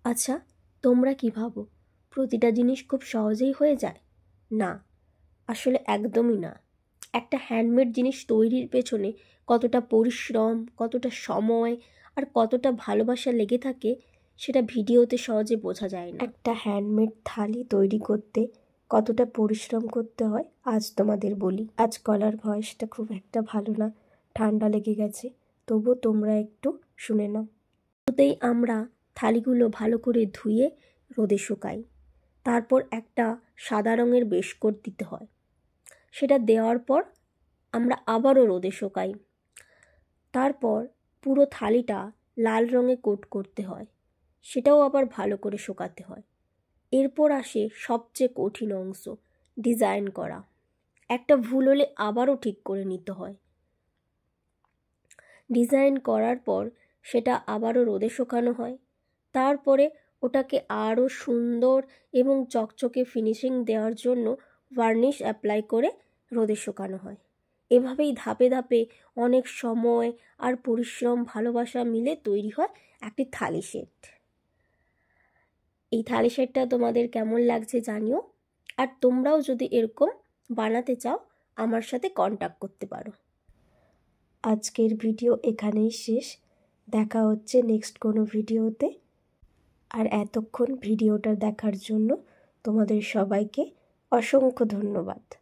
আচ্ছা, তোমরা কি ভাবো প্রতিটা জিনিস খুব সহজেই হয়ে যায়? না, আসলে একদমই না। একটা হ্যান্ডমেড জিনিস তৈরির পেছনে কতটা পরিশ্রম, কতটা সময় আর কতটা ভালোবাসা লেগে থাকে সেটা ভিডিওতে সহজে বোঝা যায় না। একটা হ্যান্ডমেড থালি তৈরি করতে কতটা পরিশ্রম করতে হয় আজ তোমাদের বলি। আজ গলার ভয়েসটা খুব একটা ভালো না, ঠান্ডা লেগে গেছে, তবু তোমরা একটু শুনে নাও। শুরুতেই আমরা থালিগুলো ভালো করে ধুয়ে রোদে শুকাই। তারপর একটা সাদা রঙের বেশকোট দিতে হয়। সেটা দেওয়ার পর আমরা আবারও রোদে শুকাই। তারপর পুরো থালিটা লাল রঙে কোট করতে হয়, সেটাও আবার ভালো করে শুকাতে হয়। এরপর আসে সবচেয়ে কঠিন অংশ, ডিজাইন করা। একটা ভুল হলে আবারও ঠিক করে নিতে হয়। ডিজাইন করার পর সেটা আবারও রোদে শুকানো হয়। তারপরে ওটাকে আরও সুন্দর এবং চকচকে ফিনিশিং দেওয়ার জন্য ভার্নিশ অ্যাপ্লাই করে রোদে শুকানো হয়। এভাবেই ধাপে ধাপে অনেক সময় আর পরিশ্রম, ভালোবাসা মিলে তৈরি হয় একটি থালি সেট। এই থালি সেটটা তোমাদের কেমন লাগছে জানিও। আর তোমরাও যদি এরকম বানাতে চাও আমার সাথে কন্ট্যাক্ট করতে পারো। আজকের ভিডিও এখানেই শেষ। দেখা হচ্ছে নেক্সট কোনো ভিডিওতে। আর এতক্ষণ ভিডিওটা দেখার জন্য তোমাদের সবাইকে অসংখ্য ধন্যবাদ।